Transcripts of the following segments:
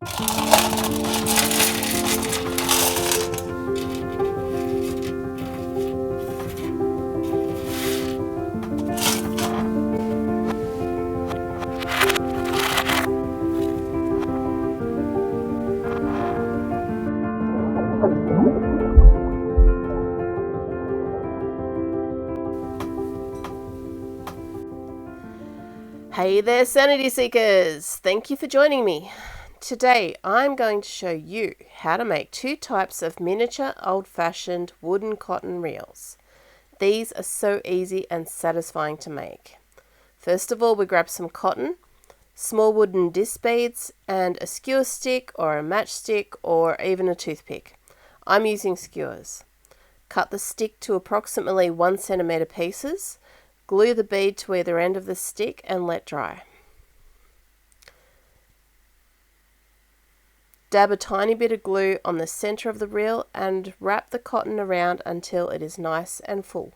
Hey there, Sanity Seekers! Thank you for joining me. Today I'm going to show you how to make two types of miniature old-fashioned wooden cotton reels. These are so easy and satisfying to make. First of all, we grab some cotton, small wooden disc beads, and a skewer stick or a matchstick or even a toothpick. I'm using skewers. Cut the stick to approximately 1 centimeter pieces. Glue the bead to either end of the stick and let dry. Dab a tiny bit of glue on the center of the reel and wrap the cotton around until it is nice and full.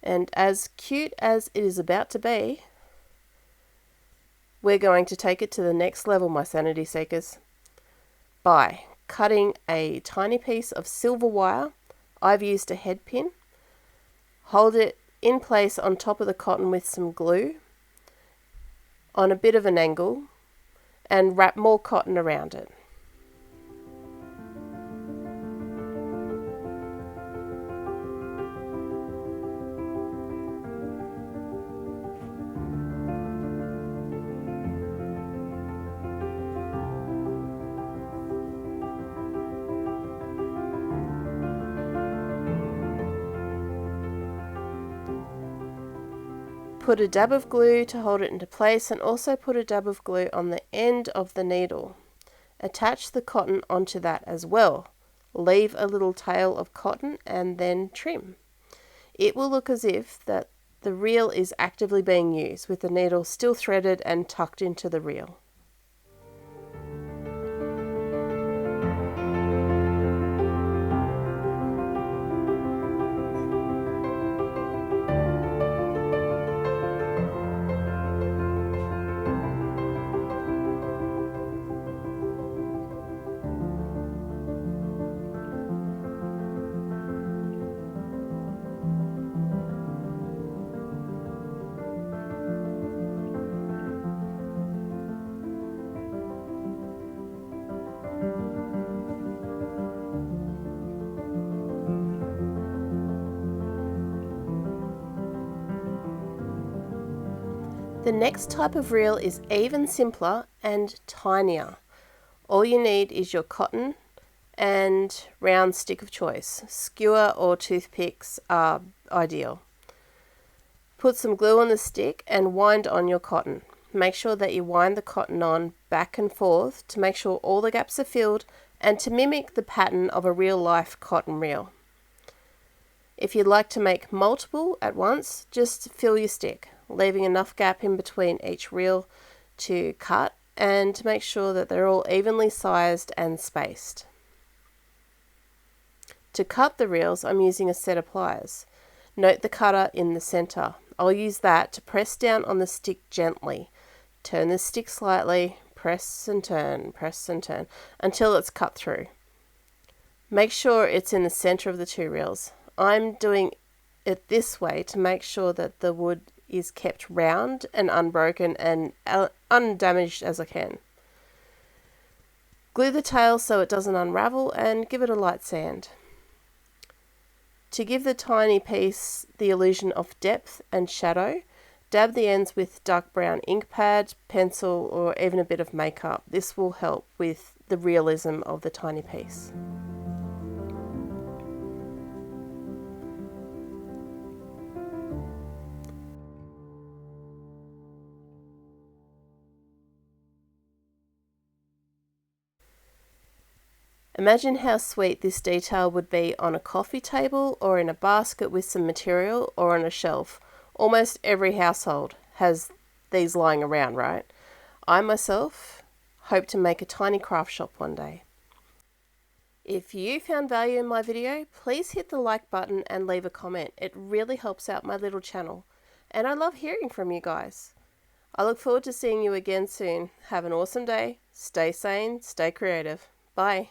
And as cute as it is about to be, we're going to take it to the next level, my Sanity Seekers, by cutting a tiny piece of silver wire. I've used a head pin. Hold it in place on top of the cotton with some glue on a bit of an angle and wrap more cotton around it. Put a dab of glue to hold it into place and also put a dab of glue on the end of the needle. Attach the cotton onto that as well. Leave a little tail of cotton and then trim. It will look as if that the reel is actively being used with the needle still threaded and tucked into the reel. The next type of reel is even simpler and tinier. All you need is your cotton and round stick of choice. Skewer or toothpicks are ideal. Put some glue on the stick and wind on your cotton. Make sure that you wind the cotton on back and forth to make sure all the gaps are filled and to mimic the pattern of a real-life cotton reel. If you'd like to make multiple at once, just fill your stick, leaving enough gap in between each reel to cut and to make sure that they're all evenly sized and spaced. To cut the reels, I'm using a set of pliers. Note the cutter in the center. I'll use that to press down on the stick gently. Turn the stick slightly, press and turn until it's cut through. Make sure it's in the center of the two reels. I'm doing it this way to make sure that the wood is kept round and unbroken and undamaged as I can. Glue the tail so it doesn't unravel and give it a light sand. To give the tiny piece the illusion of depth and shadow, dab the ends with dark brown ink pad, pencil, or even a bit of makeup. This will help with the realism of the tiny piece. Imagine how sweet this detail would be on a coffee table or in a basket with some material or on a shelf. Almost every household has these lying around, right? I myself hope to make a tiny craft shop one day. If you found value in my video, please hit the like button and leave a comment. It really helps out my little channel. And I love hearing from you guys. I look forward to seeing you again soon. Have an awesome day. Stay sane, stay creative. Bye.